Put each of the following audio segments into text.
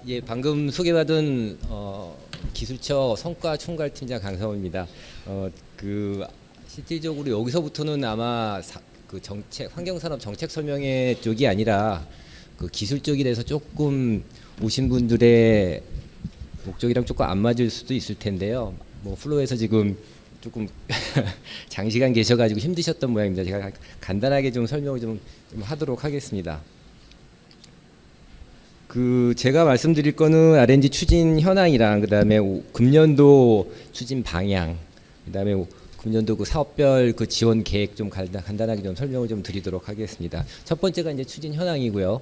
예, 방금 소개받은 기술처 성과총괄팀장 강성호입니다. 실질적으로 여기서부터는 아마 그 정책 환경산업 정책 설명회 쪽이 아니라 그 기술 쪽에 대해서 조금 오신 분들의 목적이랑 조금 안 맞을 수도 있을 텐데요. 뭐 플로에서 지금 조금 장시간 계셔가지고 힘드셨던 모양입니다. 제가 간단하게 좀 설명을 좀 하도록 하겠습니다. 제가 말씀드릴 거는 R&D 추진 현황이랑 그다음에 금년도 추진 방향, 그다음에 금년도 그 사업별 그 지원 계획 좀 간단하게 좀 설명을 좀 드리도록 하겠습니다. 첫 번째가 이제 추진 현황이고요.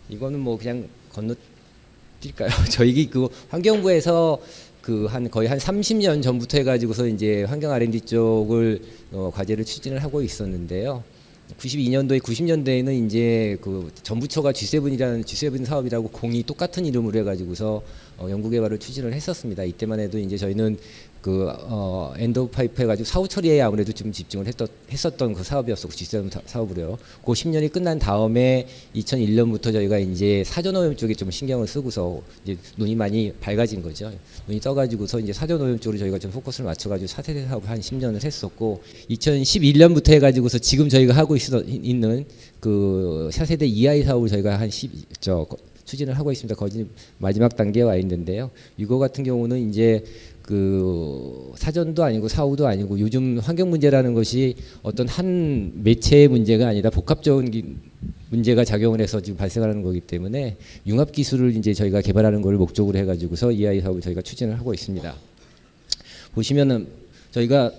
이거는 뭐 그냥 건너뛸까요? 저희 그 환경부에서 거의 한 30년 전부터 해가지고서 이제 환경 R&D 쪽을 과제를 추진을 하고 있었는데요. 92년도에 90년대에는 이제 그 전부처가 G7 사업이라고 공이 똑같은 이름으로 해가지고서 연구개발을 추진을 했었습니다. 이때만 해도 이제 저희는 엔드 오브 파이프 해가지고 사후 처리에 아무래도 좀 집중을 했었던 그 사업이었었고 G7 사업으로요. 그 10년이 끝난 다음에 2001년부터 저희가 이제 사전오염 쪽에 좀 신경을 쓰고서 이제 눈이 많이 밝아진 거죠. 눈이 떠가지고서 이제 사전오염 쪽으로 저희가 좀 포커스를 맞춰가지고 4세대 사업을 한 10년을 했었고 2011년부터 해가지고서 지금 저희가 하고 있는 그 4세대 EI 사업을 저희가 추진을 하고 있습니다. 거의 마지막 단계에 와 있는데요. 이거 같은 경우는 이제 그 사전도 아니고 사후도 아니고 요즘 환경 문제라는 것이 어떤 한 매체의 문제가 아니라 복합적인 문제가 작용을 해서 지금 발생하는 거기 때문에 융합 기술을 이제 저희가 개발하는 걸 목적으로 해가지고서 EI 사업을 저희가 추진을 하고 있습니다. 보시면은 저희가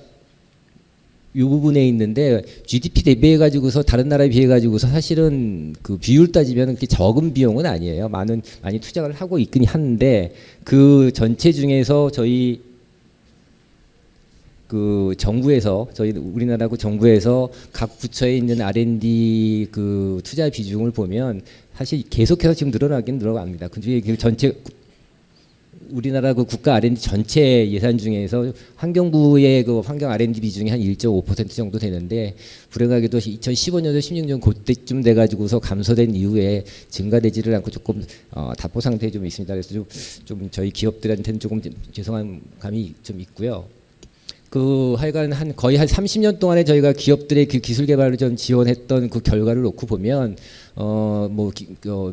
이 부분에 있는데 GDP 대비해 가지고서 다른 나라에 비해 가지고서 사실은 그 비율 따지면 그렇게 적은 비용은 아니에요. 많이 투자를 하고 있긴 한데 그 전체 중에서 저희 우리나라 정부에서 각 부처에 있는 R&D 그 투자 비중을 보면 사실 계속해서 지금 늘어나긴 늘어갑니다. 그중에 그 전체 우리나라 그 국가 R&D 전체 예산 중에서 환경부의 그 환경 R&D 비중이 한 1.5% 정도 되는데 불행하게도 2015년도 16년 그때쯤 돼가지고서 감소된 이후에 증가되지를 않고 조금 답보 상태에 좀 있습니다. 그래서 좀 저희 기업들한테는 조금 죄송한 감이 좀 있고요. 하여간 거의 한 30년 동안에 저희가 기업들의 그 기술 개발을 좀 지원했던 그 결과를 놓고 보면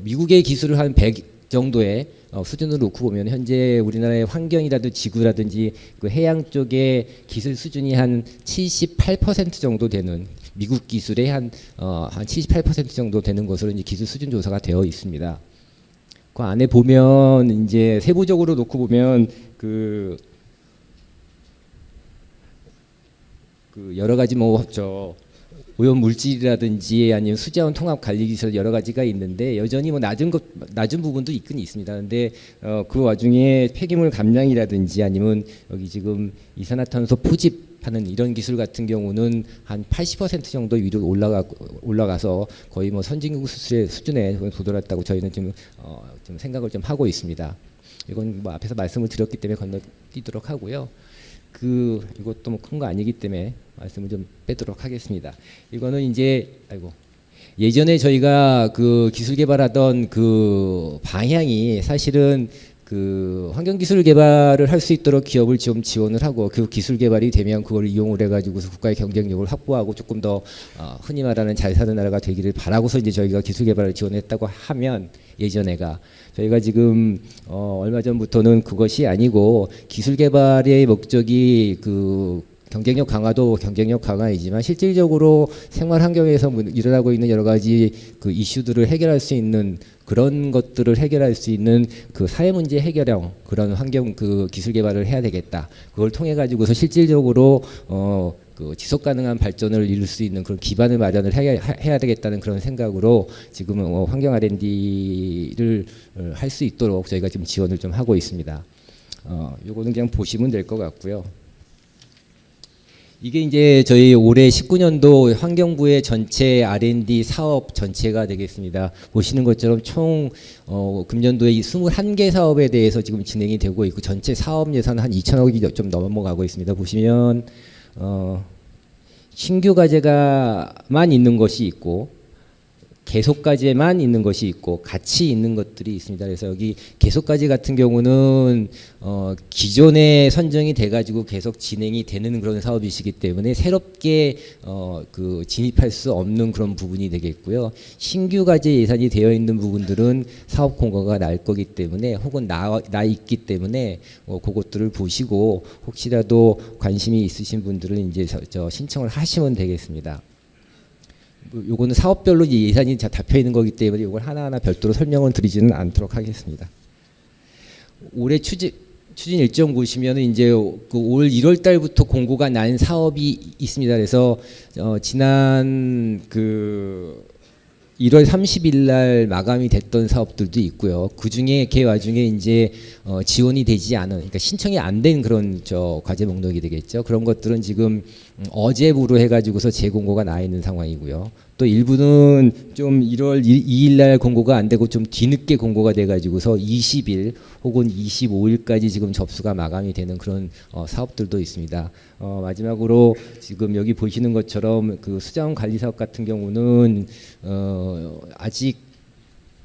미국의 기술을 한 100 정도의 수준으로 놓고 보면 현재 우리나라의 환경이라든지 지구라든지 그 해양 쪽의 기술 수준이 한 78% 정도 되는 미국 기술의 한 78% 정도 되는 것으로 이제 기술 수준 조사가 되어 있습니다. 그 안에 보면 이제 세부적으로 놓고 보면 여러 가지 오염 물질이라든지 아니면 수자원 통합 관리 기술 여러 가지가 있는데 여전히 낮은 부분도 있긴 있습니다. 근데 그 와중에 폐기물 감량이라든지 아니면 여기 지금 이산화탄소 포집하는 이런 기술 같은 경우는 한 80% 정도 위로 올라가서 거의 선진국 수준의 수준에 도달했다고 저희는 좀 생각을 좀 하고 있습니다. 이건 앞에서 말씀을 드렸기 때문에 건너뛰도록 하고요. 이것도 큰 거 아니기 때문에 말씀을 좀 빼도록 하겠습니다. 이거는 이제 예전에 저희가 그 기술 개발하던 그 방향이 사실은 그 환경 기술 개발을 할 수 있도록 기업을 좀 지원을 하고 그 기술 개발이 되면 그걸 이용을 해가지고서 국가의 경쟁력을 확보하고 조금 더 흔히 말하는 잘 사는 나라가 되기를 바라고서 이제 저희가 기술 개발을 지원했다고 하면 예전에가 저희가 지금 얼마 전부터는 그것이 아니고 기술 개발의 목적이 그 경쟁력 강화도 경쟁력 강화이지만 실질적으로 생활 환경에서 일어나고 있는 여러 가지 그 이슈들을 해결할 수 있는 그런 것들을 해결할 수 있는 그 사회 문제 해결형 그런 환경 그 기술 개발을 해야 되겠다. 그걸 통해 가지고서 실질적으로 그 지속 가능한 발전을 이룰 수 있는 그런 기반을 마련을 해야 되겠다는 그런 생각으로 지금은 환경 R&D를 할 수 있도록 저희가 지금 지원을 좀 하고 있습니다. 요거는 그냥 보시면 될 것 같고요. 이게 이제 저희 올해 19년도 환경부의 전체 R&D 사업 전체가 되겠습니다. 보시는 것처럼 총 금년도에 21개 사업에 대해서 지금 진행이 되고 있고 전체 사업 예산은 한 2천억이 좀 넘어가고 있습니다. 보시면 신규 과제가만 있는 것이 있고 계속과제만 있는 것이 있고 같이 있는 것들이 있습니다. 그래서 여기 계속과제 같은 경우는 기존에 선정이 돼가지고 계속 진행이 되는 그런 사업이시기 때문에 새롭게 그 진입할 수 없는 그런 부분이 되겠고요. 신규 과제 예산이 되어 있는 부분들은 사업 공고가 날 거기 때문에 혹은 나 있기 때문에 그것들을 보시고 혹시라도 관심이 있으신 분들은 이제 신청을 하시면 되겠습니다. 요거는 사업별로 예산이 다 잡혀 있는 거기 때문에 이걸 하나하나 별도로 설명을 드리지는 않도록 하겠습니다. 올해 추진 일정 보시면 이제 그 올 1월 달부터 공고가 난 사업이 있습니다. 그래서 지난 그 1월 30일 날 마감이 됐던 사업들도 있고요. 그 중에 와중에 이제 지원이 되지 않은, 그러니까 신청이 안 된 그런 과제 목록이 되겠죠. 그런 것들은 지금 어제부로 해가지고서 재공고가 나 있는 상황이고요. 또 일부는 좀 1월 2일 날 공고가 안 되고 좀 뒤늦게 공고가 돼가지고서 20일 혹은 25일까지 지금 접수가 마감이 되는 그런 사업들도 있습니다. 마지막으로 지금 여기 보시는 것처럼 그 수자원 관리 사업 같은 경우는 아직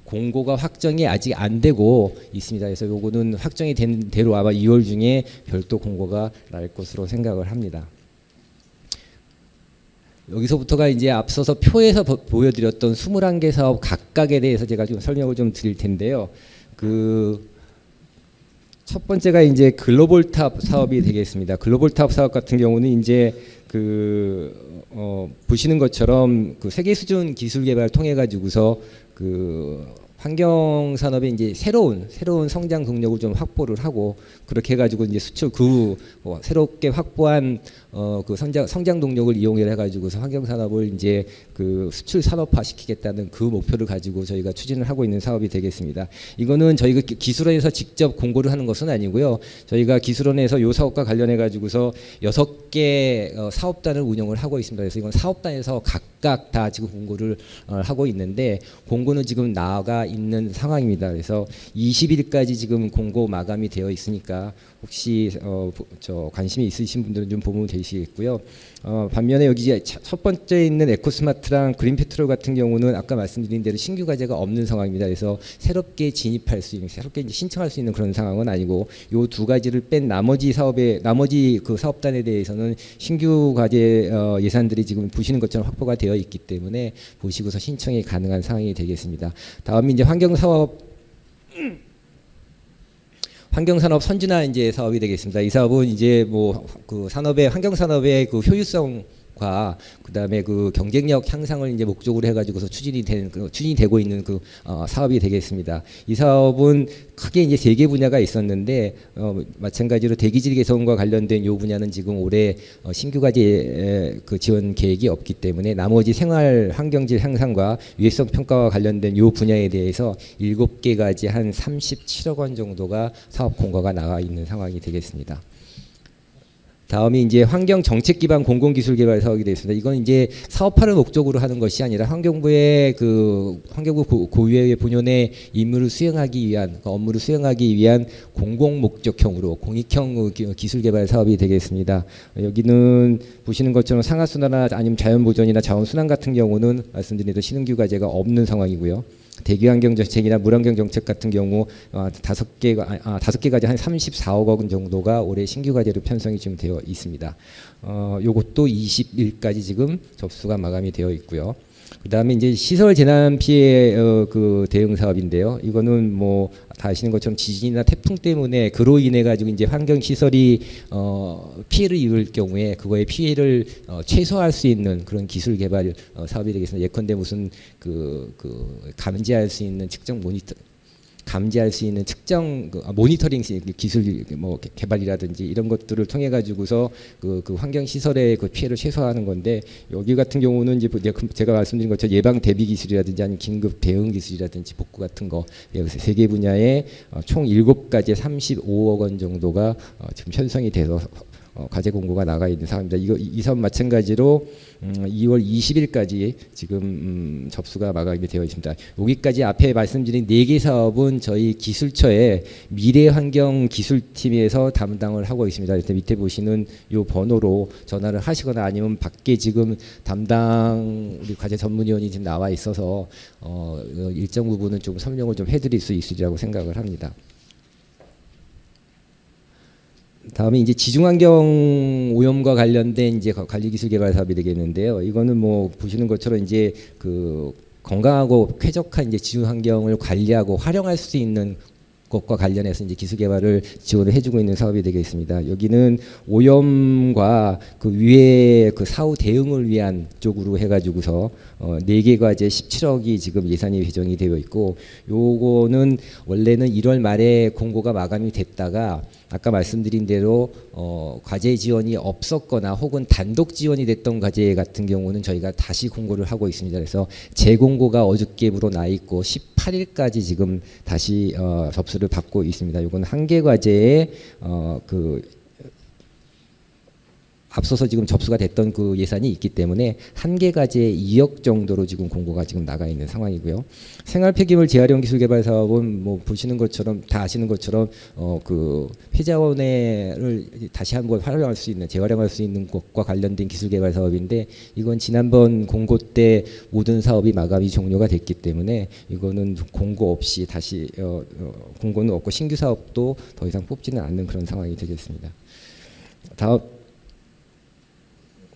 공고가 확정이 아직 안 되고 있습니다. 그래서 요거는 확정이 된 대로 아마 2월 중에 별도 공고가 날 것으로 생각을 합니다. 여기서부터가 이제 앞서서 표에서 보여드렸던 21개 사업 각각에 대해서 제가 좀 설명을 좀 드릴 텐데요. 그 첫 번째가 이제 글로벌 탑 사업이 되겠습니다. 글로벌 탑 사업 같은 경우는 이제 보시는 것처럼 그 세계 수준 기술 개발 통해 가지고서 그 환경 산업에 이제 새로운 성장 동력을 좀 확보를 하고 그렇게 해가지고 이제 수출 새롭게 확보한 그 성장 동력을 이용해 가지고서 환경 산업을 이제 그 수출 산업화 시키겠다는 그 목표를 가지고 저희가 추진을 하고 있는 사업이 되겠습니다. 이거는 저희가 기술원에서 직접 공고를 하는 것은 아니고요. 저희가 기술원에서 이 사업과 관련해 가지고서 6개 사업단을 운영을 하고 있습니다. 그래서 이건 사업단에서 각각 다 지금 공고를 하고 있는데 공고는 지금 나가 있는 상황입니다. 그래서 20일까지 지금 공고 마감이 되어 있으니까 혹시 관심이 있으신 분들은 좀 보면 되시겠고요. 반면에 여기 첫 번째 있는 에코스마트랑 그린페트롤 같은 경우는 아까 말씀드린 대로 신규 과제가 없는 상황입니다. 그래서 새롭게 진입할 수 있는, 새롭게 이제 신청할 수 있는 그런 상황은 아니고 요 두 가지를 뺀 나머지 그 사업단에 대해서는 신규 과제 예산들이 지금 보시는 것처럼 확보가 되어 있기 때문에 보시고서 신청이 가능한 상황이 되겠습니다. 다음 이제 환경산업 선진화 이제 사업이 되겠습니다. 이 사업은 이제 뭐 그 환경산업의 그 효율성과 그다음에 그 경쟁력 향상을 이제 목적으로 해가지고서 추진이 되고 있는 그 사업이 되겠습니다. 이 사업은 크게 이제 3개 분야가 있었는데 마찬가지로 대기질 개선과 관련된 요 분야는 지금 올해 신규 과제 그 지원 계획이 없기 때문에 나머지 생활 환경질 향상과 유해성 평가와 관련된 요 분야에 대해서 7개 과제 한 37억 원 정도가 사업 공고가 나와 있는 상황이 되겠습니다. 다음이 이제 환경 정책 기반 공공기술 개발 사업이 되겠습니다. 이건 이제 사업화를 목적으로 하는 것이 아니라 환경부의 환경부 고유의 본연의 임무를 수행하기 위한 업무를 수행하기 위한 공공 목적형으로 공익형 기술 개발 사업이 되겠습니다. 여기는 보시는 것처럼 상하순환이나 아니면 자연보전이나 자원순환 같은 경우는 말씀드린 대로 신흥규 과제가 없는 상황이고요. 대기환경 정책이나 물환경 정책 같은 경우 5개 과제 한 34억 원 정도가 올해 신규 과제로 편성이 지금 되어 있습니다. 요것도 20일까지 지금 접수가 마감이 되어 있고요. 그다음에 이제 시설 재난 피해 그 대응 사업인데요. 이거는 뭐 다 아시는 것처럼 지진이나 태풍 때문에 그로 인해 가지고 이제 환경 시설이 피해를 입을 경우에 그거의 피해를 최소화할 수 있는 그런 기술 개발 사업이 되겠습니다. 예컨대 무슨 감지할 수 있는 측정 모니터링 기술 뭐 개발이라든지 이런 것들을 통해 가지고서 그 환경 시설의 그 피해를 최소화하는 건데 여기 같은 경우는 이제 제가 말씀드린 것처럼 예방 대비 기술이라든지 아니면 긴급 대응 기술이라든지 복구 같은 거 여기서 3개 분야에 총 7가지 35억 원 정도가 지금 편성이 돼서 과제 공고가 나가 있는 상황입니다. 이 사업 마찬가지로 2월 20일까지 지금 접수가 마감이 되어 있습니다. 여기까지 앞에 말씀드린 4개 사업은 저희 기술처의 미래환경기술팀에서 담당을 하고 있습니다. 그래서 밑에 보시는 이 번호로 전화를 하시거나 아니면 밖에 지금 담당 우리 과제 전문위원이 지금 나와 있어서 일정 부분은 좀 설명을 좀 해드릴 수 있으리라고 생각을 합니다. 다음에 이제 지중환경 오염과 관련된 이제 관리기술 개발 사업이 되겠는데요. 이거는 뭐 보시는 것처럼 이제 그 건강하고 쾌적한 이제 지중환경을 관리하고 활용할 수 있는 것과 관련해서 이제 기술 개발을 지원을 해주고 있는 사업이 되겠습니다. 여기는 오염과 그 위에 그 사후 대응을 위한 쪽으로 해가지고서 4개 과제 17억이 지금 예산이 배정이 되어 있고, 요거는 원래는 1월 말에 공고가 마감이 됐다가 아까 말씀드린 대로 과제 지원이 없었거나 혹은 단독 지원이 됐던 과제 같은 경우는 저희가 다시 공고를 하고 있습니다. 그래서 재공고가 어저께부로 나 있고 18일까지 지금 다시 접수를 받고 있습니다. 이건 한 개 과제에 앞서서 지금 접수가 됐던 그 예산이 있기 때문에 한 개 과제에 2억 정도로 지금 공고가 지금 나가 있는 상황이고요. 생활 폐기물 재활용 기술 개발 사업은 뭐 보시는 것처럼 다 아시는 것처럼 그 폐자원을 다시 한번 활용할 수 있는 재활용할 수 있는 것과 관련된 기술 개발 사업인데, 이건 지난번 공고 때 모든 사업이 마감이 종료가 됐기 때문에 이거는 공고 없이 다시 공고는 없고 신규 사업도 더 이상 뽑지는 않는 그런 상황이 되겠습니다.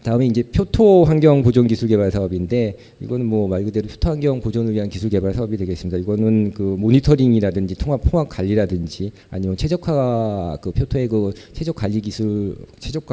다음에 이제 표토 환경 보존 기술 개발 사업인데, 이거는 뭐 말 그대로 표토 환경 보존을 위한 기술 개발 사업이 되겠습니다. 이거는 그 모니터링이라든지 통합 관리라든지 아니면 최적화 그 표토의 그 최적 관리 기술 최적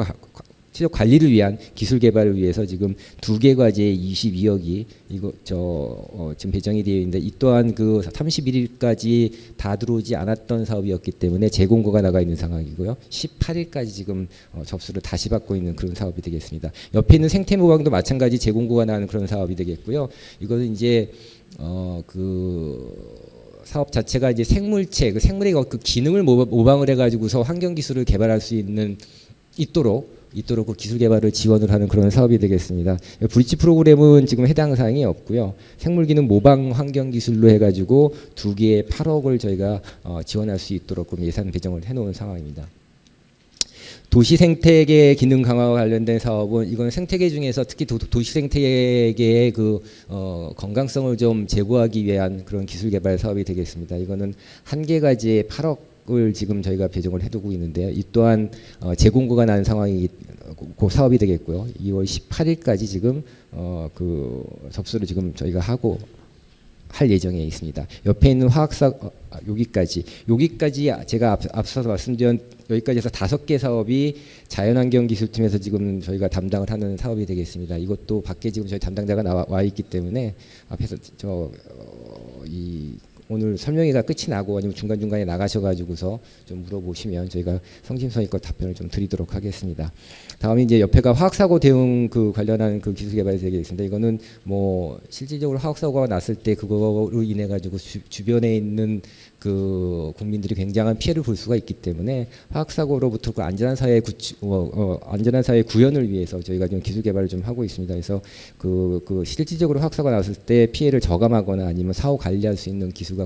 관리를 위한 기술 개발을 위해서 지금 2개 과제에 22억이 지금 배정이 되어 있는데, 이 또한 그 31일까지 다 들어오지 않았던 사업이었기 때문에 재공고가 나가 있는 상황이고요. 18일까지 지금 접수를 다시 받고 있는 그런 사업이 되겠습니다. 옆에 있는 생태모방도 마찬가지 재공고가 나는 그런 사업이 되겠고요. 이거는 이제 사업 자체가 이제 생물체, 그 생물의 그 기능을 모방을 해가지고서 환경 기술을 개발할 수 있도록 그 기술 개발을 지원을 하는 그런 사업이 되겠습니다. 브릿지 프로그램은 지금 해당 사항이 없고요. 생물기능 모방 환경 기술로 해가지고 2개에 8억을 저희가 지원할 수 있도록 예산 배정을 해놓은 상황입니다. 도시 생태계 기능 강화와 관련된 사업은, 이건 생태계 중에서 특히 도시 생태계의 그 건강성을 좀 제고하기 위한 그런 기술 개발 사업이 되겠습니다. 이거는 한 개 과제에 8억을 지금 저희가 배정을 해두고 있는데요. 이 또한 재공고가 난 상황이 그 사업이 되겠고요. 2월 18일까지 지금 그 접수를 지금 저희가 할 예정에 있습니다. 옆에 있는 화학사 여기까지 제가 앞서서 말씀드린 여기까지 해서 5개 사업이 자연환경기술팀에서 지금 저희가 담당을 하는 사업이 되겠습니다. 이것도 밖에 지금 저희 담당자가 와 있기 때문에 앞에서 오늘 설명회가 끝이 나고 아니면 중간중간에 나가셔가지고서 좀 물어보시면 저희가 성심성의껏 답변을 좀 드리도록 하겠습니다. 다음에 이제 옆에가 화학사고 대응 그 관련한 그 기술 개발이 되겠습니다. 이거는 뭐 실질적으로 화학사고가 났을 때 그거로 인해 가지고 주변에 있는 그 국민들이 굉장한 피해를 볼 수가 있기 때문에 화학사고로부터 그 안전한 사회 구현을 위해서 저희가 좀 기술 개발을 좀 하고 있습니다. 그래서 그 실질적으로 화학사고가 났을 때 피해를 저감하거나 아니면 사후 관리할 수 있는 기술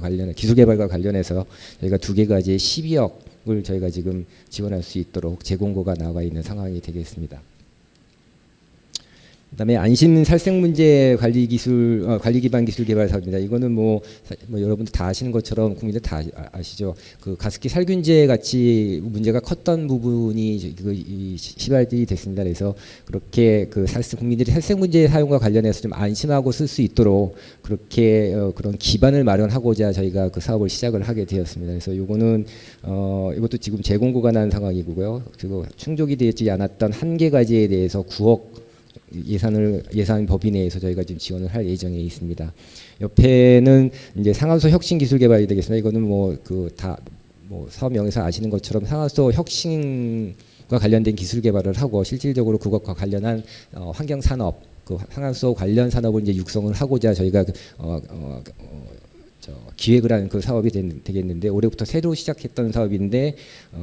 개발과 관련해서 저희가 2개 과제에 12억을 저희가 지금 지원할 수 있도록 재공고가 나와 있는 상황이 되겠습니다. 그다음에 안심 살생 문제 관리 기반 기술 개발 사업입니다. 이거는 뭐 여러분들 다 아시는 것처럼 국민들 다 아시죠. 그 가습기 살균제 같이 문제가 컸던 부분이 시발이 됐습니다. 그래서 그렇게 그 국민들이 살생 문제 사용과 관련해서 좀 안심하고 쓸 수 있도록 그렇게 그런 기반을 마련하고자 저희가 그 사업을 시작을 하게 되었습니다. 그래서 요거는 이것도 지금 재공고가 난 상황이고요. 그리고 충족이 되지 않았던 한 개 과제에 대해서 9억 예산 범위 내에서 저희가 지금 지원을 할 예정에 있습니다. 옆에는 이제 상하수 혁신 기술 개발이 되겠습니다. 이거는 사업명에서 아시는 것처럼 상하수 혁신과 관련된 기술 개발을 하고 실질적으로 그것과 관련한 환경 산업, 그 상하수 관련 산업을 이제 육성을 하고자 저희가 기획을 한 그 사업이 되겠는데, 올해부터 새로 시작했던 사업인데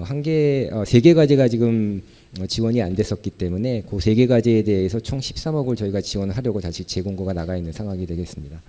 3개 과제가 지금 지원이 안 됐었기 때문에 그 세 개 과제에 대해서 총 13억을 저희가 지원하려고 다시 재공고가 나가 있는 상황이 되겠습니다.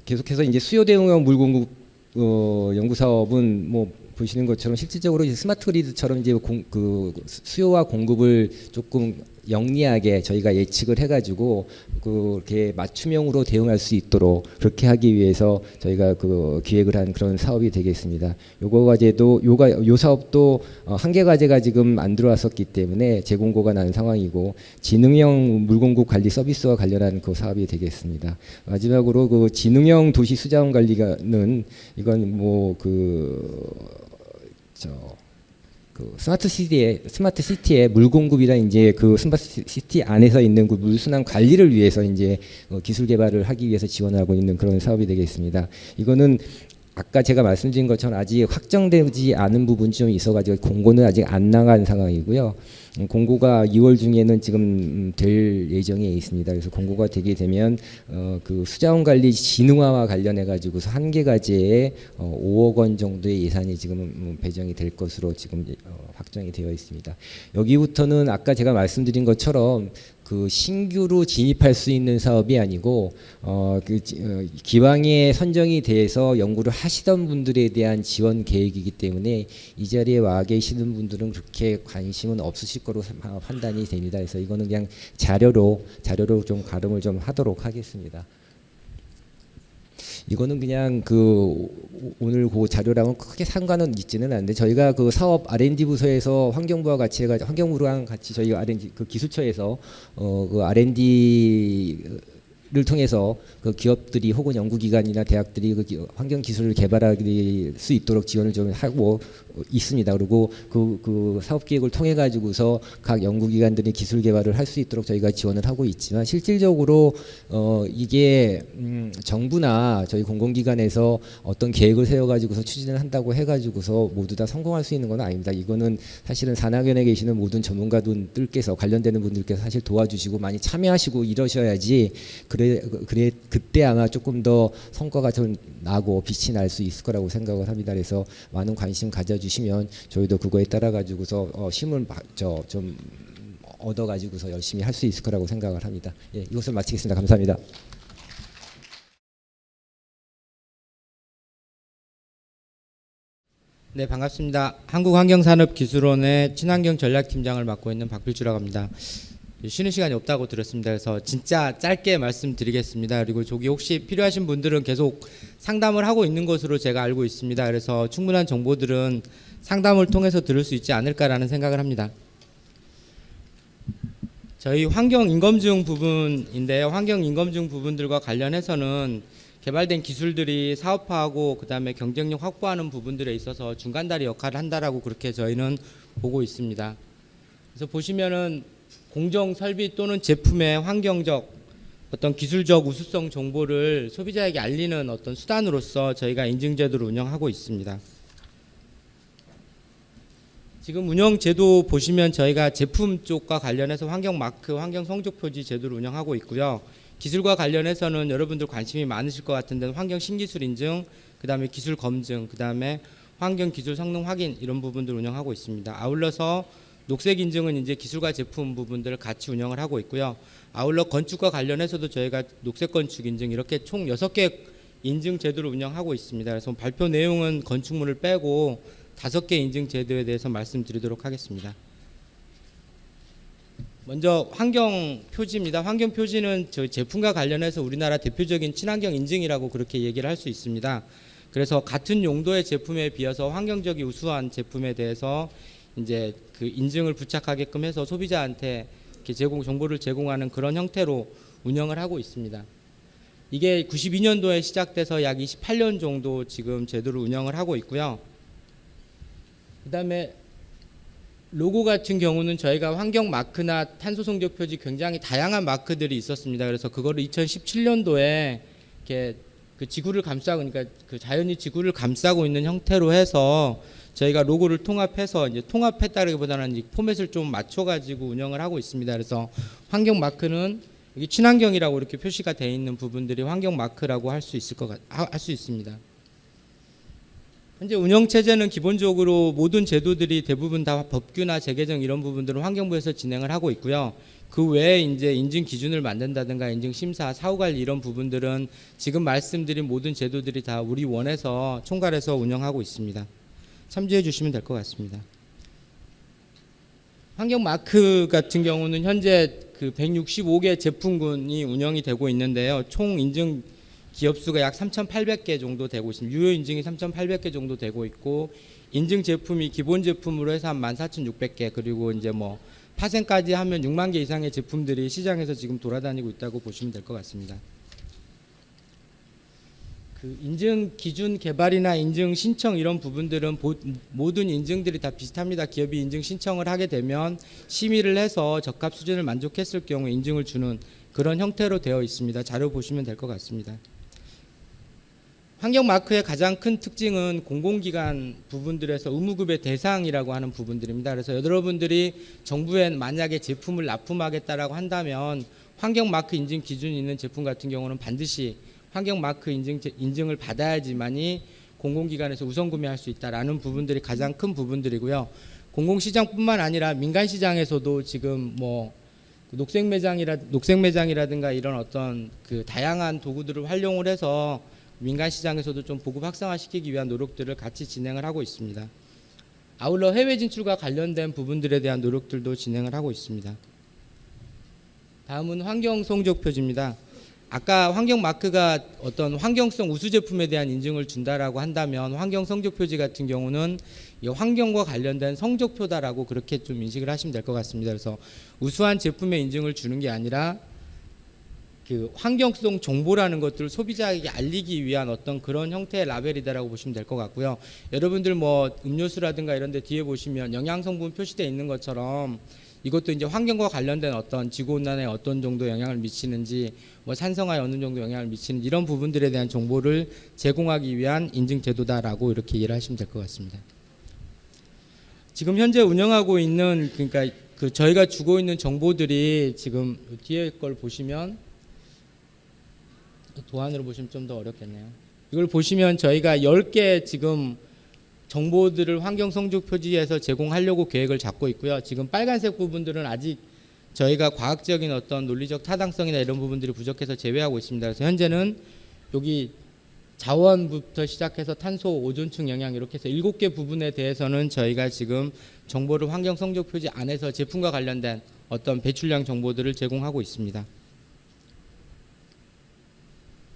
계속해서 이제 수요 대응형 물 공급 연구 사업은 뭐 보시는 것처럼 실질적으로 이제 스마트 그리드처럼 이제 그 수요와 공급을 조금 영리하게 저희가 예측을 해가지고 그렇게 맞춤형으로 대응할 수 있도록 그렇게 하기 위해서 저희가 그 기획을 한 그런 사업이 되겠습니다. 요거 과제도 요 사업도 한 개 과제가 지금 안 들어왔었기 때문에 재공고가 난 상황이고 지능형 물공급 관리 서비스와 관련한 그 사업이 되겠습니다. 마지막으로 그 지능형 도시 수자원 관리가는 이건 뭐 스마트 시티의 물 공급이란 이제 그 스마트 시티 안에서 있는 그 물순환 관리를 위해서 이제 기술 개발을 하기 위해서 지원하고 있는 그런 사업이 되겠습니다. 이거는 아까 제가 말씀드린 것처럼 아직 확정되지 않은 부분이 좀 있어가지고 공고는 아직 안 나간 상황이고요. 공고가 2월 중에는 지금 될 예정에 있습니다. 그래서 공고가 되게 되면 그 수자원 관리 진흥화와 관련해 가지고서 한 개 과제에 5억 원 정도의 예산이 지금 배정이 될 것으로 지금 확정이 되어 있습니다. 여기부터는 아까 제가 말씀드린 것처럼 그 신규로 진입할 수 있는 사업이 아니고 기왕에 선정이 돼서 연구를 하시던 분들에 대한 지원 계획이기 때문에 이 자리에 와 계시는 분들은 그렇게 관심은 없으실 거로 판단이 됩니다. 그래서 이거는 그냥 자료로 좀 가름을 좀 하도록 하겠습니다. 이거는 그냥 그 오늘 그 자료랑은 크게 상관은 있지는 않는데 저희가 그 사업 R&D 부서에서 환경부와 같이 해가지고 환경부랑 같이 저희가 R&D 그 기술처에서 그 R&D를 통해서 그 기업들이 혹은 연구기관이나 대학들이 그 환경 기술을 개발할 수 있도록 지원을 좀 하고 있습니다. 그리고 그 사업 기획을 통해 가지고서 각 연구기관들이 기술 개발을 할 수 있도록 저희가 지원을 하고 있지만 실질적으로 이게 정부나 저희 공공기관에서 어떤 계획을 세워 가지고서 추진을 한다고 해 가지고서 모두 다 성공할 수 있는 건 아닙니다. 이거는 사실은 산학연에 계시는 모든 전문가들께서 관련되는 분들께서 사실 도와주시고 많이 참여하시고 이러셔야지 그때 아마 조금 더 성과가 좀 나고 빛이 날 수 있을 거라고 생각을 합니다. 그래서 많은 관심 가져주시면 저희도 그거에 따라 가지고서 힘을 좀 얻어 가지고서 열심히 할 수 있을 거라고 생각을 합니다. 예, 이것을 마치겠습니다. 감사합니다. 네, 반갑습니다. 한국환경산업기술원의 친환경 전략팀장을 맡고 있는 박필주라고 합니다. 쉬는 시간이 없다고 들었습니다. 그래서 진짜 짧게 말씀드리겠습니다. 그리고 저기 혹시 필요하신 분들은 계속 상담을 하고 있는 것으로 제가 알고 있습니다. 그래서 충분한 정보들은 상담을 통해서 들을 수 있지 않을까라는 생각을 합니다. 저희 환경인검증 부분인데요. 환경인검증 부분들과 관련해서는 개발된 기술들이 사업화하고 그다음에 경쟁력 확보하는 부분들에 있어서 중간다리 역할을 한다라고 그렇게 저희는 보고 있습니다. 그래서 보시면은 공정 설비 또는 제품의 환경적 어떤 기술적 우수성 정보를 소비자에게 알리는 어떤 수단으로서 저희가 인증제도를 운영하고 있습니다. 지금 운영제도 보시면 저희가 제품 쪽과 관련해서 환경마크, 환경성적표지 제도를 운영하고 있고요. 기술과 관련해서는 여러분들 관심이 많으실 것 같은데 환경신기술 인증, 그 다음에 기술 검증, 그 다음에 환경기술 성능 확인 이런 부분들 운영하고 있습니다. 아울러서 녹색 인증은 이제 기술과 제품 부분들을 같이 운영을 하고 있고요. 아울러 건축과 관련해서도 저희가 녹색 건축 인증 이렇게 총 6개 인증 제도를 운영하고 있습니다. 그래서 발표 내용은 건축물을 빼고 5개 인증 제도에 대해서 말씀드리도록 하겠습니다. 먼저 환경 표지입니다. 환경 표지는 저희 제품과 관련해서 우리나라 대표적인 친환경 인증이라고 그렇게 얘기를 할 수 있습니다. 그래서 같은 용도의 제품에 비해서 환경적이 우수한 제품에 대해서 이제 그 인증을 부착하게끔 해서 소비자한테 이렇게 정보를 제공하는 그런 형태로 운영을 하고 있습니다. 이게 92년도에 시작돼서 약 28년 정도 지금 제도를 운영을 하고 있고요. 그다음에 로고 같은 경우는 저희가 환경 마크나 탄소 성적 표지 굉장히 다양한 마크들이 있었습니다. 그래서 그거를 2017년도에 이렇게 그 지구를 감싸고 그러니까 그 자연이 지구를 감싸고 있는 형태로 해서 저희가 로고를 통합해서 이제 통합했다기보다는 포맷을 좀 맞춰가지고 운영을 하고 있습니다. 그래서 환경 마크는 여기 친환경이라고 이렇게 표시가 되어 있는 부분들이 환경 마크라고 할 수 있습니다. 현재 운영 체제는 기본적으로 모든 제도들이 대부분 다 법규나 재개정 이런 부분들은 환경부에서 진행을 하고 있고요. 그 외에 이제 인증 기준을 만든다든가 인증 심사, 사후 관리 이런 부분들은 지금 말씀드린 모든 제도들이 다 우리 원에서 총괄해서 운영하고 있습니다. 참조해 주시면 될 것 같습니다. 환경 마크 같은 경우는 현재 그 165개 제품군이 운영이 되고 있는데요. 총 인증 기업 수가 약 3,800개 정도 되고 있습니다. 유효 인증이 3,800개 정도 되고 있고 인증 제품이 기본 제품으로 해서 한 14,600개 그리고 이제 뭐 파생까지 하면 6만 개 이상의 제품들이 시장에서 지금 돌아다니고 있다고 보시면 될 것 같습니다. 그 인증 기준 개발이나 인증 신청 이런 부분들은 모든 인증들이 다 비슷합니다. 기업이 인증 신청을 하게 되면 심의를 해서 적합 수준을 만족했을 경우 인증을 주는 그런 형태로 되어 있습니다. 자료 보시면 될 것 같습니다. 환경 마크의 가장 큰 특징은 공공기관 부분들에서 의무급의 대상이라고 하는 부분들입니다. 그래서 여러분들이 정부에 만약에 제품을 납품하겠다라고 한다면 환경 마크 인증 기준이 있는 제품 같은 경우는 반드시 환경 마크 인증을 받아야지만이 공공기관에서 우선 구매할 수 있다라는 부분들이 가장 큰 부분들이고요. 공공시장뿐만 아니라 민간시장에서도 지금 뭐 녹색 매장이라든가 이런 어떤 그 다양한 도구들을 활용을 해서 민간 시장에서도 좀 보급 확산화시키기 위한 노력들을 같이 진행을 하고 있습니다. 아울러 해외 진출과 관련된 부분들에 대한 노력들도 진행을 하고 있습니다. 다음은 환경 성적 표지입니다. 아까 환경 마크가 어떤 환경성 우수 제품에 대한 인증을 준다라고 한다면 환경 성적 표지 같은 경우는 이 환경과 관련된 성적표다라고 그렇게 좀 인식을 하시면 될 것 같습니다. 그래서 우수한 제품의 인증을 주는 게 아니라 그 환경성 정보라는 것들을 소비자에게 알리기 위한 어떤 그런 형태의 라벨이다라고 보시면 될 것 같고요. 여러분들 뭐 음료수라든가 이런 데 뒤에 보시면 영양성분 표시되어 있는 것처럼 이것도 이제 환경과 관련된 어떤 지구온난화에 어떤 정도 영향을 미치는지 뭐 산성화에 어느 정도 영향을 미치는지 이런 부분들에 대한 정보를 제공하기 위한 인증 제도다라고 이렇게 이해를 하시면 될 것 같습니다. 지금 현재 운영하고 있는 그러니까 그 저희가 주고 있는 정보들이 지금 뒤에 걸 보시면 도안으로 보시면 좀 더 어렵겠네요. 이걸 보시면 저희가 10개 지금 정보들을 환경 성적 표지에서 제공하려고 계획을 잡고 있고요. 지금 빨간색 부분들은 아직 저희가 과학적인 어떤 논리적 타당성이나 이런 부분들이 부족해서 제외하고 있습니다. 그래서 현재는 여기 자원부터 시작해서 탄소, 오존층 영향 이렇게 해서 7개 부분에 대해서는 저희가 지금 정보를 환경 성적 표지 안에서 제품과 관련된 어떤 배출량 정보들을 제공하고 있습니다.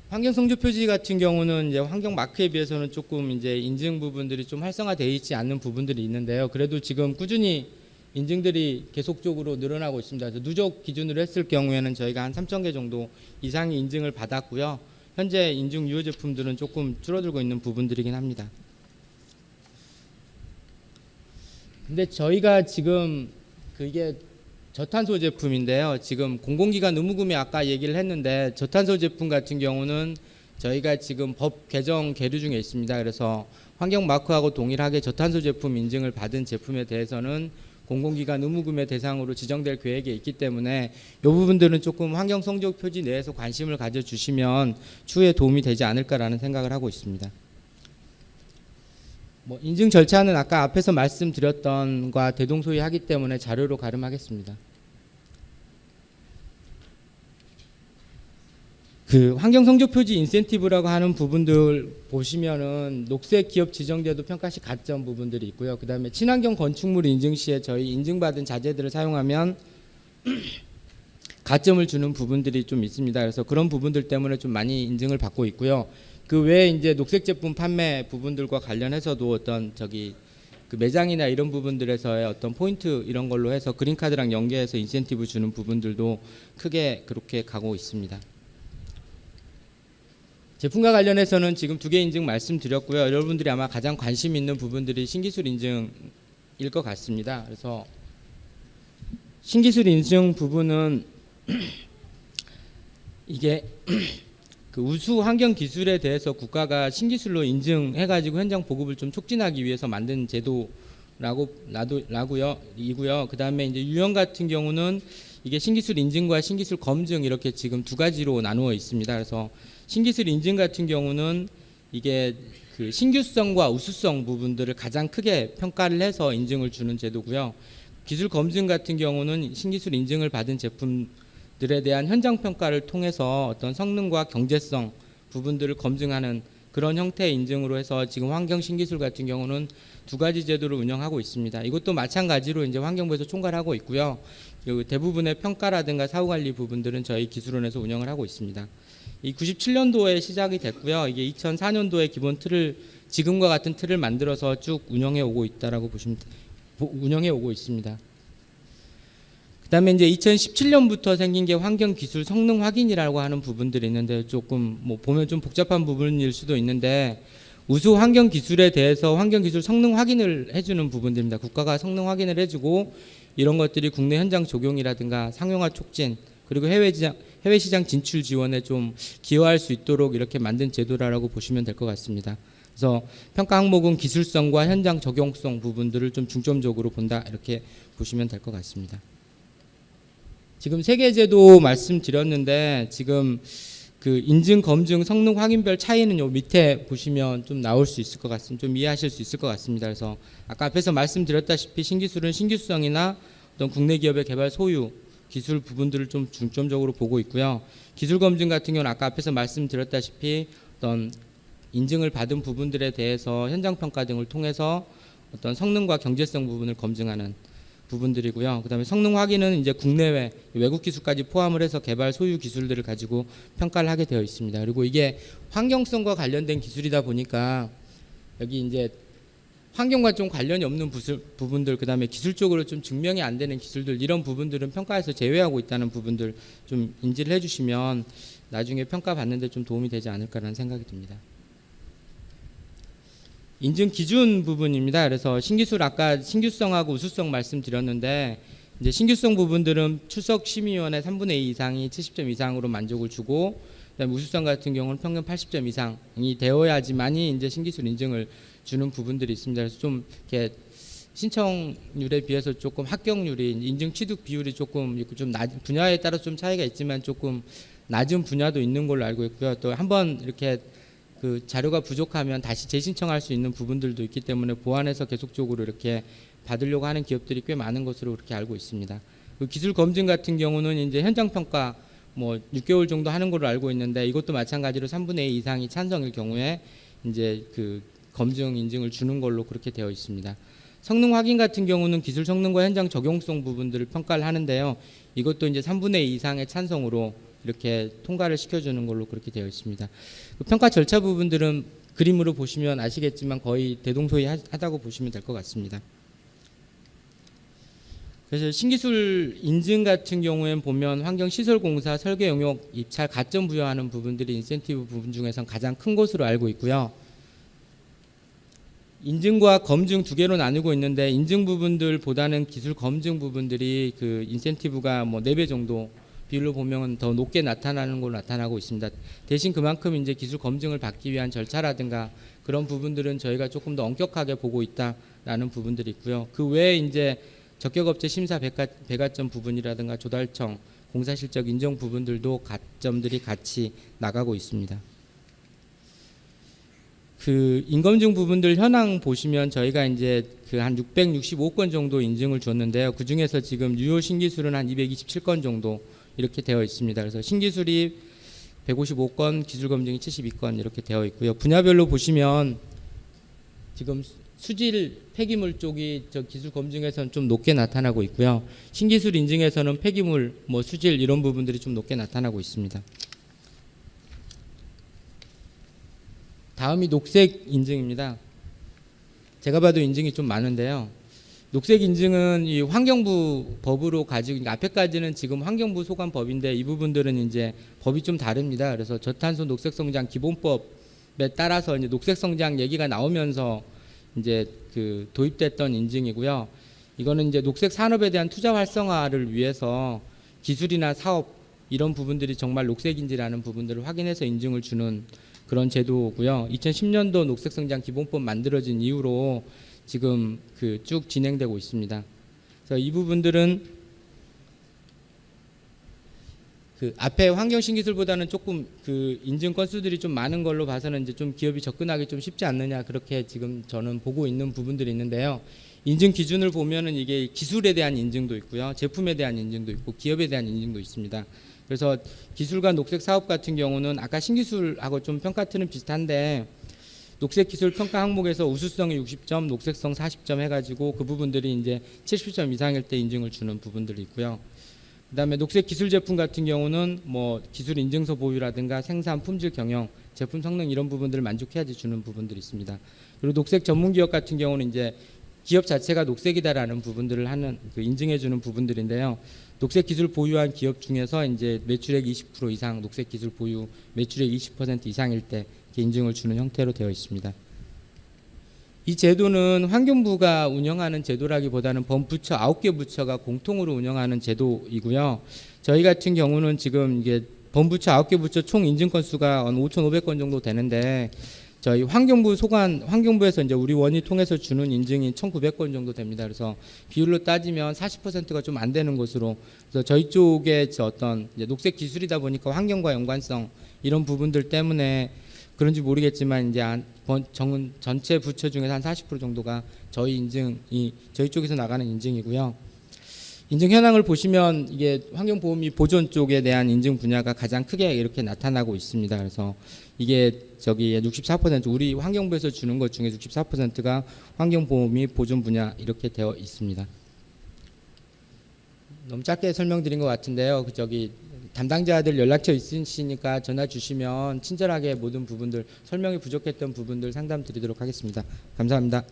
환경 성적 표지 같은 경우는 이제 환경 마크에 비해서는 조금 이제 인증 부분들이 좀 활성화되어 있지 않는 부분들이 있는데요. 그래도 지금 꾸준히 인증들이 계속적으로 늘어나고 있습니다. 누적 기준으로 했을 경우에는 저희가 한 3,000개 정도 이상의 인증을 받았고요. 현재 인증 유효 제품들은 조금 줄어들고 있는 부분들이긴 합니다. 근데 저희가 지금 그게 저탄소 제품인데요. 지금 공공기관 의무구매 아까 얘기를 했는데 저탄소 제품 같은 경우는 저희가 지금 법 개정 계류 중에 있습니다. 그래서 환경 마크하고 동일하게 저탄소 제품 인증을 받은 제품에 대해서는 공공기관 의무구매 대상으로 지정될 계획에 있기 때문에 이 부분들은 조금 환경 성적 표지 내에서 관심을 가져주시면 추후에 도움이 되지 않을까라는 생각을 하고 있습니다. 뭐 인증 절차는 아까 앞에서 말씀드렸던 것과 대동소이하기 때문에 자료로 가름하겠습니다. 그 환경 성적 표지 인센티브라고 하는 부분들 보시면은 녹색 기업 지정제도 평가시 가점 부분들이 있고요. 그다음에 친환경 건축물 인증 시에 저희 인증받은 자재들을 사용하면 가점을 주는 부분들이 좀 있습니다. 그래서 그런 부분들 때문에 좀 많이 인증을 받고 있고요. 그 외에 이제 녹색 제품 판매 부분들과 관련해서도 어떤 그 매장이나 이런 부분들에서의 어떤 포인트 이런 걸로 해서 그린카드랑 연계해서 인센티브 주는 부분들도 크게 그렇게 가고 있습니다. 제품과 관련해서는 지금 2개 인증 말씀드렸고요. 여러분들이 아마 가장 관심 있는 부분들이 신기술 인증일 것 같습니다. 그래서 신기술 인증 부분은 이게 그 우수 환경 기술에 대해서 국가가 신기술로 인증해가지고 현장 보급을 좀 촉진하기 위해서 만든 제도이고요. 그 다음에 이제 유형 같은 경우는 이게 신기술 인증과 신기술 검증 이렇게 지금 2가지로 나누어 있습니다. 그래서 신기술 인증 같은 경우는 이게 그 신규성과 우수성 부분들을 가장 크게 평가를 해서 인증을 주는 제도고요. 기술 검증 같은 경우는 신기술 인증을 받은 제품들에 대한 현장 평가를 통해서 어떤 성능과 경제성 부분들을 검증하는 그런 형태의 인증으로 해서 지금 환경 신기술 같은 경우는 두 가지 제도를 운영하고 있습니다. 이것도 마찬가지로 이제 환경부에서 총괄하고 있고요. 대부분의 평가라든가 사후관리 부분들은 저희 기술원에서 운영을 하고 있습니다. 이 97년도에 시작이 됐고요. 이게 2004년도에 기본 틀을 지금과 같은 틀을 만들어서 쭉 운영해 오고 있다라고 보시면 운영해 오고 있습니다. 그다음에 이제 2017년부터 생긴 게 환경 기술 성능 확인이라고 하는 부분들이 있는데 조금 뭐 보면 좀 복잡한 부분일 수도 있는데 우수 환경 기술에 대해서 환경 기술 성능 확인을 해주는 부분들입니다. 국가가 성능 확인을 해주고 이런 것들이 국내 현장 적용이라든가 상용화 촉진 그리고 해외 시장 진출 지원에 좀 기여할 수 있도록 이렇게 만든 제도라고 보시면 될 것 같습니다. 그래서 평가 항목은 기술성과 현장 적용성 부분들을 좀 중점적으로 본다 이렇게 보시면 될 것 같습니다. 지금 세 개 제도 말씀드렸는데 지금 그 인증 검증 성능 확인별 차이는 요 밑에 보시면 좀 나올 수 있을 것 같습니다. 좀 이해하실 수 있을 것 같습니다. 그래서 아까 앞에서 말씀드렸다시피 신기술은 신규성이나 어떤 국내 기업의 개발 소유 기술 부분들을 좀 중점적으로 보고 있고요. 기술 검증 같은 경우는 아까 앞에서 말씀드렸다시피 어떤 인증을 받은 부분들에 대해서 현장 평가 등을 통해서 어떤 성능과 경제성 부분을 검증하는 부분들이고요. 그다음에 성능 확인은 이제 국내외 외국 기술까지 포함을 해서 개발 소유 기술들을 가지고 평가를 하게 되어 있습니다. 그리고 이게 환경성과 관련된 기술이다 보니까 여기 이제 환경과 좀 관련이 없는 부분들, 그다음에 기술적으로 좀 증명이 안 되는 기술들 이런 부분들은 평가에서 제외하고 있다는 부분들 좀 인지를 해주시면 나중에 평가 받는데 좀 도움이 되지 않을까라는 생각이 듭니다. 인증 기준 부분입니다. 그래서 신기술 아까 신규성하고 우수성 말씀드렸는데 이제 신규성 부분들은 출석 심의위원회 3분의 2 이상이 70점 이상으로 만족을 주고 그다음에 우수성 같은 경우는 평균 80점 이상이 되어야지만이 이제 신기술 인증을 주는 부분들이 있습니다. 그래서 좀 이렇게 신청률에 비해서 조금 합격률이 인증 취득 비율이 조금 분야에 따라 좀 차이가 있지만 조금 낮은 분야도 있는 걸로 알고 있고요. 또 한번 이렇게 그 자료가 부족하면 다시 재신청할 수 있는 부분들도 있기 때문에 보완해서 계속적으로 이렇게 받으려고 하는 기업들이 꽤 많은 것으로 그렇게 알고 있습니다. 그 기술 검증 같은 경우는 이제 현장 평가 뭐 6개월 정도 하는 걸로 알고 있는데 이것도 마찬가지로 3분의 2 이상이 찬성일 경우에 이제 그 검증 인증을 주는 걸로 그렇게 되어 있습니다. 성능 확인 같은 경우는 기술 성능과 현장 적용성 부분들을 평가를 하는데요. 이것도 이제 3분의 2 이상의 찬성으로 이렇게 통과를 시켜주는 걸로 그렇게 되어 있습니다. 그 평가 절차 부분들은 그림으로 보시면 아시겠지만 거의 대동소이하다고 보시면 될 것 같습니다. 그래서 신기술 인증 같은 경우에는 보면 환경시설공사 설계 용역 입찰 가점 부여하는 부분들이 인센티브 부분 중에서 가장 큰 것으로 알고 있고요. 인증과 검증 두 개로 나누고 있는데 인증 부분들보다는 기술 검증 부분들이 그 인센티브가 뭐 4배 정도 비율로 보면 더 높게 나타나는 걸로 나타나고 있습니다. 대신 그만큼 이제 기술 검증을 받기 위한 절차라든가 그런 부분들은 저희가 조금 더 엄격하게 보고 있다라는 부분들이 있고요. 그 외에 이제 적격업체 심사 배가점 부분이라든가 조달청 공사 실적 인정 부분들도 가점들이 같이 나가고 있습니다. 그 인검증 부분들 현황 보시면 저희가 이제 그 한 665건 정도 인증을 줬는데요. 그 중에서 지금 유효 신기술은 한 227건 정도 이렇게 되어 있습니다. 그래서 신기술이 155건, 기술 검증이 72건 이렇게 되어 있고요. 분야별로 보시면 지금 수질 폐기물 쪽이 저 기술 검증에서는 좀 높게 나타나고 있고요. 신기술 인증에서는 폐기물, 뭐 수질 이런 부분들이 좀 높게 나타나고 있습니다. 다음이 녹색 인증입니다. 제가 봐도 인증이 좀 많은데요. 녹색 인증은 이 환경부 법으로 가지고 앞에까지는 지금 환경부 소관법인데 이 부분들은 이제 법이 좀 다릅니다. 그래서 저탄소 녹색성장 기본법에 따라서 이제 녹색성장 얘기가 나오면서 이제 그 도입됐던 인증이고요. 이거는 이제 녹색 산업에 대한 투자 활성화를 위해서 기술이나 사업 이런 부분들이 정말 녹색인지라는 부분들을 확인해서 인증을 주는 그런 제도고요. 2010년도 녹색성장 기본법 만들어진 이후로 지금 그 쭉 진행되고 있습니다. 그래서 이 부분들은 그 앞에 환경 신기술보다는 조금 그 인증 건수들이 좀 많은 걸로 봐서는 이제 좀 기업이 접근하기 좀 쉽지 않느냐 그렇게 지금 저는 보고 있는 부분들이 있는데요. 인증 기준을 보면은 이게 기술에 대한 인증도 있고요, 제품에 대한 인증도 있고 기업에 대한 인증도 있습니다. 그래서 기술과 녹색 사업 같은 경우는 아까 신기술하고 좀 평가트는 비슷한데 녹색 기술 평가 항목에서 우수성이 60점, 녹색성 40점 해가지고 그 부분들이 이제 70점 이상일 때 인증을 주는 부분들이 있고요. 그다음에 녹색 기술 제품 같은 경우는 뭐 기술 인증서 보유라든가 생산 품질 경영, 제품 성능 이런 부분들을 만족해야지 주는 부분들이 있습니다. 그리고 녹색 전문 기업 같은 경우는 이제 기업 자체가 녹색이다라는 부분들을 하는 그 인증해 주는 부분들인데요. 녹색 기술 보유한 기업 중에서 이제 매출액 20% 이상 녹색 기술 보유, 매출액 20% 이상일 때 이렇게 인증을 주는 형태로 되어 있습니다. 이 제도는 환경부가 운영하는 제도라기보다는 범부처 9개 부처가 공통으로 운영하는 제도이고요. 저희 같은 경우는 지금 이게 범부처 9개 부처 총 인증 건수가 한 5,500건 정도 되는데 저희 환경부에서 이제 우리 원이 통해서 주는 인증이 1,900건 정도 됩니다. 그래서 비율로 따지면 40%가 좀 안 되는 것으로, 그래서 저희 쪽에 어떤 이제 녹색 기술이다 보니까 환경과 연관성 이런 부분들 때문에 그런지 모르겠지만 이제 전체 부처 중에서 한 40% 정도가 저희 쪽에서 나가는 인증이고요. 인증 현황을 보시면 이게 환경보호 및 보존 쪽에 대한 인증 분야가 가장 크게 이렇게 나타나고 있습니다. 그래서 이게 저기 64% 우리 환경부에서 주는 것 중에 64%가 환경보호 및 보존 분야 이렇게 되어 있습니다. 너무 짧게 설명드린 것 같은데요. 저기 담당자들 연락처 있으시니까 전화 주시면 친절하게 모든 부분들 설명이 부족했던 부분들 상담 드리도록 하겠습니다. 감사합니다.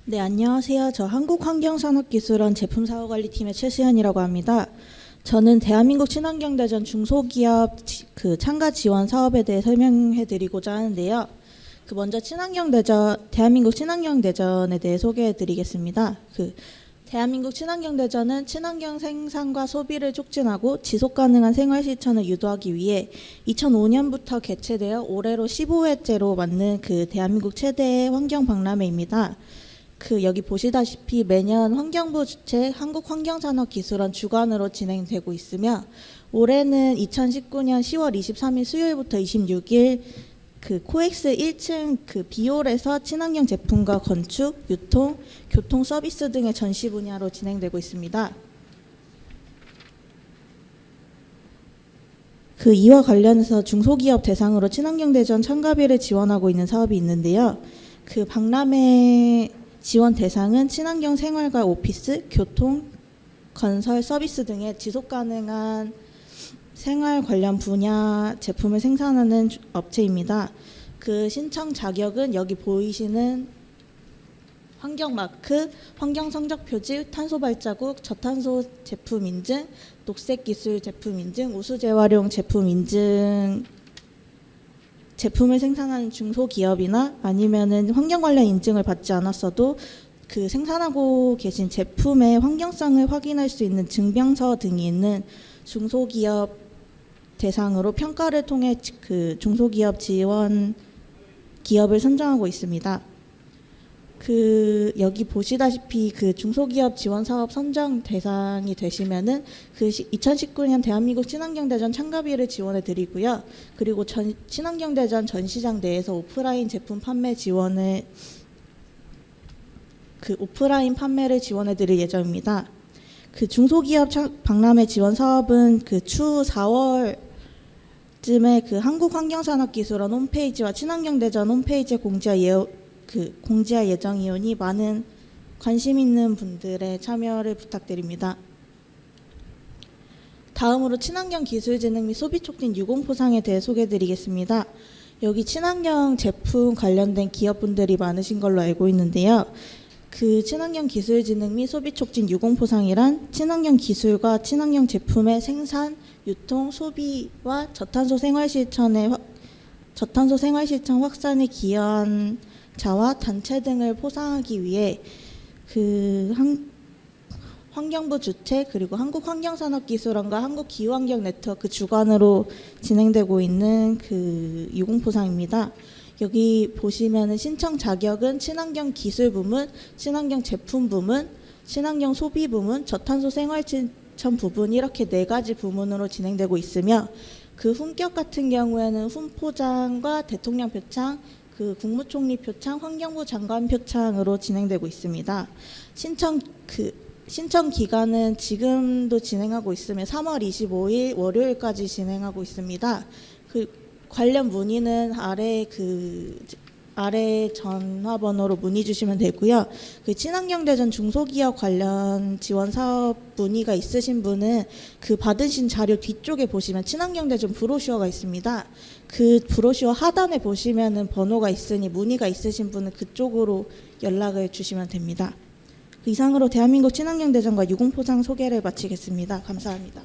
네, 안녕하세요. 저 한국환경산업기술원 제품사업관리팀의 최수연이라고 합니다. 저는 대한민국 친환경대전 중소기업 참가 지원 사업에 대해 설명해 드리고자 하는데요. 먼저 대한민국 친환경대전에 대해 소개해 드리겠습니다. 대한민국 친환경대전은 친환경 생산과 소비를 촉진하고 지속가능한 생활실천을 유도하기 위해 2005년부터 개최되어 올해로 15회째로 맞는 대한민국 최대의 환경박람회입니다. 여기 보시다시피 매년 환경부 주최 한국환경산업기술원 주관으로 진행되고 있으며 올해는 2019년 10월 23일 수요일부터 26일 코엑스 1층 비올에서 친환경 제품과 건축, 유통, 교통 서비스 등의 전시 분야로 진행되고 있습니다. 이와 관련해서 중소기업 대상으로 친환경대전 참가비를 지원하고 있는 사업이 있는데요. 박람회 지원 대상은 친환경 생활과 오피스, 교통, 건설, 서비스 등의 지속가능한 생활 관련 분야 제품을 생산하는 업체입니다. 신청 자격은 여기 보이시는 환경마크, 환경성적표지, 탄소발자국, 저탄소 제품 인증, 녹색기술 제품 인증, 우수재활용 제품 인증, 제품을 생산하는 중소기업이나 아니면은 환경 관련 인증을 받지 않았어도 생산하고 계신 제품의 환경성을 확인할 수 있는 증명서 등이 있는 중소기업 대상으로 평가를 통해 중소기업 지원 기업을 선정하고 있습니다. 여기 보시다시피 중소기업 지원 사업 선정 대상이 되시면은 2019년 대한민국 친환경대전 참가비를 지원해 드리고요. 그리고 친환경대전 전시장 내에서 오프라인 제품 판매 지원을 오프라인 판매를 지원해 드릴 예정입니다. 중소기업 박람회 지원 사업은 추후 4월쯤에 한국환경산업기술원 홈페이지와 친환경대전 홈페이지에 공지할 예정이오니 많은 관심 있는 분들의 참여를 부탁드립니다. 다음으로 친환경 기술진흥 및 소비촉진 유공포상에 대해 소개해드리겠습니다. 여기 친환경 제품 관련된 기업분들이 많으신 걸로 알고 있는데요. 친환경 기술진흥 및 소비촉진 유공포상이란 친환경 기술과 친환경 제품의 생산, 유통, 소비와 저탄소 생활실천 확산에 기여한 자와 단체 등을 포상하기 위해 환경부 주최 그리고 한국환경산업기술원과 한국기후환경네트워크 주관으로 진행되고 있는 유공포상입니다. 여기 보시면은 신청 자격은 친환경 기술 부문, 친환경 제품 부문, 친환경 소비 부문, 저탄소 생활실천 부분 이렇게 4가지 부문으로 진행되고 있으며 그 품격 같은 경우에는 훈포장과 대통령 표창, 그 국무총리 표창, 환경부 장관 표창으로 진행되고 있습니다. 신청 기간은 지금도 진행하고 있으며 3월 25일 월요일까지 진행하고 있습니다. 그 관련 문의는 아래 전화번호로 문의 주시면 되고요. 그 친환경대전 중소기업 관련 지원 사업 문의가 있으신 분은 그 받으신 자료 뒤쪽에 보시면 친환경대전 브로셔가 있습니다. 그 브로셔 하단에 보시면은 번호가 있으니 문의가 있으신 분은 그쪽으로 연락을 주시면 됩니다. 이상으로 대한민국 친환경대전과 유공포상 소개를 마치겠습니다. 감사합니다.